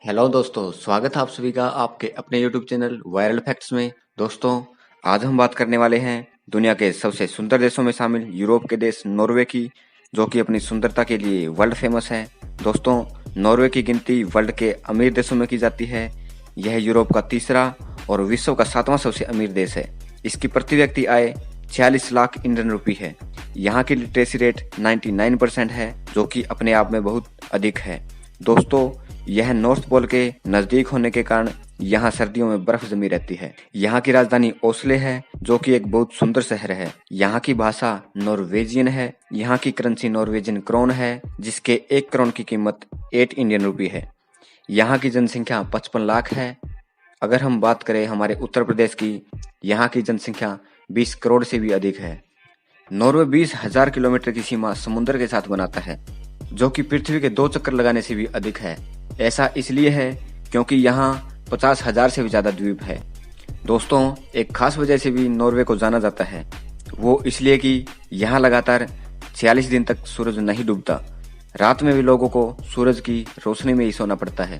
Hello दोस्तों, स्वागत है आप सभी का आपके अपने यूट्यूब चैनल वायरल फैक्ट्स में। दोस्तों, आज हम बात करने वाले हैं दुनिया के सबसे सुंदर देशों में शामिल यूरोप के देश नॉर्वे की, जो कि अपनी सुंदरता के लिए वर्ल्ड फेमस है। दोस्तों, नॉर्वे की गिनती वर्ल्ड के अमीर देशों में की जाती है। यह यूरोप का तीसरा और विश्व का 7वां सबसे अमीर देश है। इसकी प्रति व्यक्ति आय 46 लाख इंडियन रुपी है। यहाँ की लिटरेसी रेट 99% है, जो कि अपने आप में बहुत अधिक है। दोस्तों, यह नॉर्थ पोल के नजदीक होने के कारण यहाँ सर्दियों में बर्फ जमी रहती है। यहाँ की राजधानी ओस्ले है, जो कि एक बहुत सुंदर शहर है। यहाँ की भाषा नॉर्वेजियन है। यहाँ की करेंसी नॉर्वेजियन क्रोन है, जिसके 1 करोड़ की कीमत 8 इंडियन रुपी है। यहाँ की जनसंख्या 55 लाख है। अगर हम बात करें हमारे उत्तर प्रदेश की, यहाँ की जनसंख्या 20 करोड़ से भी अधिक है। नॉर्वे 20,000 किलोमीटर की सीमा समुद्र के साथ बनाता है, जो कि पृथ्वी के 2 चक्कर लगाने से भी अधिक है। ऐसा इसलिए है क्योंकि यहाँ 50,000 से भी ज्यादा द्वीप है। दोस्तों, एक खास वजह से भी नॉर्वे को जाना जाता है, वो इसलिए कि यहाँ लगातार 46 दिन तक सूरज नहीं डूबता। रात में भी लोगों को सूरज की रोशनी में ही सोना पड़ता है।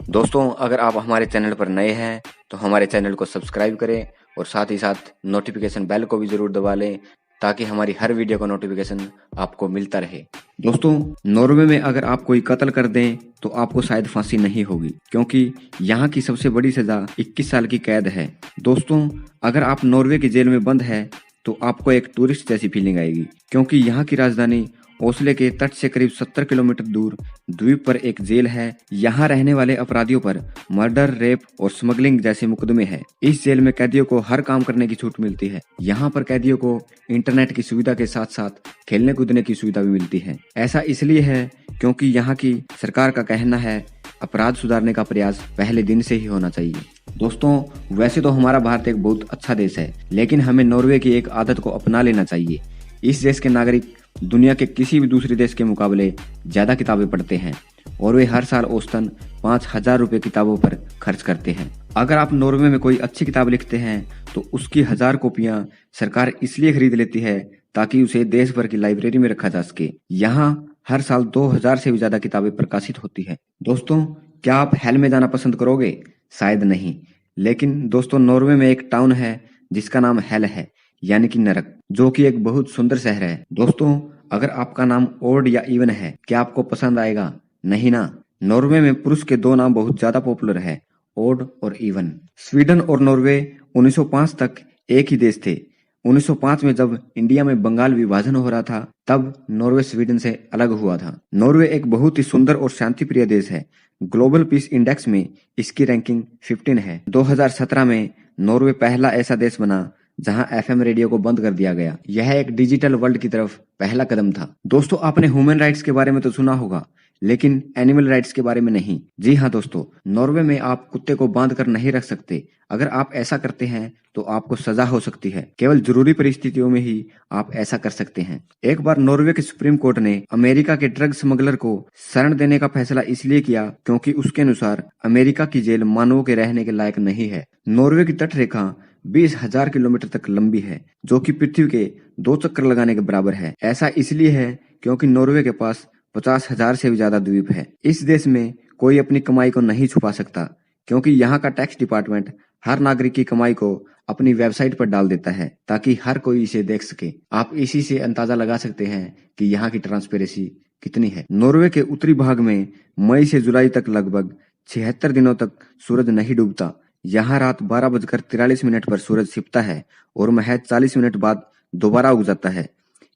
दोस्तों, अगर आप हमारे चैनल पर नए हैं तो हमारे चैनल को सब्सक्राइब करें और साथ ही साथ नोटिफिकेशन बेल को भी जरूर दबा लें, ताकि हमारी हर वीडियो का नोटिफिकेशन आपको मिलता रहे। दोस्तों, नॉर्वे में अगर आप कोई कत्ल कर दें तो आपको शायद फांसी नहीं होगी, क्योंकि यहाँ की सबसे बड़ी सजा 21 साल की कैद है। दोस्तों, अगर आप नॉर्वे की जेल में बंद है तो आपको एक टूरिस्ट जैसी फीलिंग आएगी, क्योंकि यहाँ की राजधानी ओस्ले के तट से करीब 70 किलोमीटर दूर द्वीप पर एक जेल है। यहाँ रहने वाले अपराधियों पर मर्डर, रेप और स्मगलिंग जैसे मुकदमे हैं। इस जेल में कैदियों को हर काम करने की छूट मिलती है। यहाँ पर कैदियों को इंटरनेट की सुविधा के साथ साथ खेलने कूदने की सुविधा भी मिलती है। ऐसा इसलिए है क्योंकि यहाँ की सरकार का कहना है अपराध सुधारने का प्रयास पहले दिन से ही होना चाहिए। दोस्तों, वैसे तो हमारा भारत एक बहुत अच्छा देश है, लेकिन हमें नॉर्वे की एक आदत को अपना लेना चाहिए। इस देश के नागरिक दुनिया के किसी भी दूसरे देश के मुकाबले ज्यादा किताबें पढ़ते हैं और वे हर साल औसतन 5,000 रुपए किताबों पर खर्च करते हैं। अगर आप नॉर्वे में कोई अच्छी किताब लिखते हैं तो उसकी 1000 कॉपियां सरकार इसलिए खरीद लेती है ताकि उसे देश भर की लाइब्रेरी में रखा जा सके। यहाँ हर साल 2000 से भी ज्यादा किताबें प्रकाशित होती है। दोस्तों, क्या आप हेल में जाना पसंद करोगे? शायद नहीं, लेकिन दोस्तों, नॉर्वे में एक टाउन है जिसका नाम हेल है, यानी कि नरक, जो कि एक बहुत सुंदर शहर है। दोस्तों, अगर आपका नाम ओड या इवन है, क्या आपको पसंद आएगा? नहीं ना। नॉर्वे में पुरुष के 2 नाम बहुत ज्यादा पॉपुलर है, ओड और इवन। स्वीडन और नॉर्वे 1905 तक एक ही देश थे। 1905 में जब इंडिया में बंगाल विभाजन हो रहा था, तब नॉर्वे स्वीडन से अलग हुआ था। नॉर्वे एक बहुत ही सुंदर और शांति प्रिय देश है। ग्लोबल पीस इंडेक्स में इसकी रैंकिंग 15 है। 2017 में नॉर्वे पहला ऐसा देश बना जहां एफएम रेडियो को बंद कर दिया गया। यह एक डिजिटल वर्ल्ड की तरफ पहला कदम था। दोस्तों, आपने ह्यूमन राइट्स के बारे में तो सुना होगा, लेकिन एनिमल राइट्स के बारे में नहीं। जी हाँ दोस्तों, नॉर्वे में आप कुत्ते को बांध कर नहीं रख सकते। अगर आप ऐसा करते हैं तो आपको सजा हो सकती है। केवल जरूरी परिस्थितियों में ही आप ऐसा कर सकते हैं। एक बार नॉर्वे के सुप्रीम कोर्ट ने अमेरिका के ड्रग स्मगलर को शरण देने का फैसला इसलिए किया क्योंकि उसके अनुसार अमेरिका की जेल मानवों के रहने के लायक नहीं है। नॉर्वे की तट रेखा 20,000 किलोमीटर तक लंबी है, जो कि पृथ्वी के 2 चक्कर लगाने के बराबर है। ऐसा इसलिए है क्योंकि नॉर्वे के पास 50,000 से भी ज्यादा द्वीप है। इस देश में कोई अपनी कमाई को नहीं छुपा सकता, क्योंकि यहाँ का टैक्स डिपार्टमेंट हर नागरिक की कमाई को अपनी वेबसाइट पर डाल देता है ताकि हर कोई इसे देख सके। आप इसी से अंदाजा लगा सकते हैं कि यहाँ की ट्रांसपेरेंसी कितनी है। नॉर्वे के उत्तरी भाग में मई से जुलाई तक लगभग 76 दिनों तक सूरज नहीं डूबता। यहाँ रात 12:43 पर सूरज छिपता है और महज 40 मिनट बाद दोबारा उग जाता है।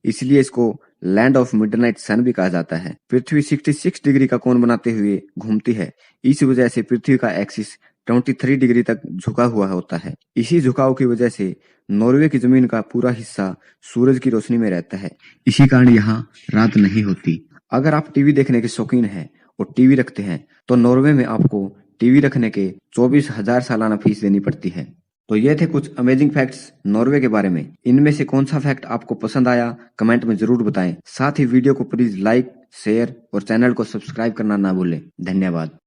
इसलिए इसको लैंड ऑफ मिडनाइट सन भी कहा जाता है। पृथ्वी 66 डिग्री का कोण बनाते हुए घूमती है। इस वजह से पृथ्वी का एक्सिस 23 डिग्री तक झुका हुआ होता है। इसी झुकाव की वजह से नॉर्वे की जमीन का पूरा हिस्सा सूरज की रोशनी में रहता है। इसी कारण यहाँ रात नहीं होती। अगर आप टीवी देखने के शौकीन हैं और टीवी रखते हैं तो नॉर्वे में आपको टीवी रखने के 24,000 सालाना फीस देनी पड़ती है। तो ये थे कुछ अमेजिंग फैक्ट्स नॉर्वे के बारे में। इनमें से कौन सा फैक्ट आपको पसंद आया, कमेंट में जरूर बताएं। साथ ही वीडियो को प्लीज लाइक, शेयर और चैनल को सब्सक्राइब करना ना भूलें। धन्यवाद।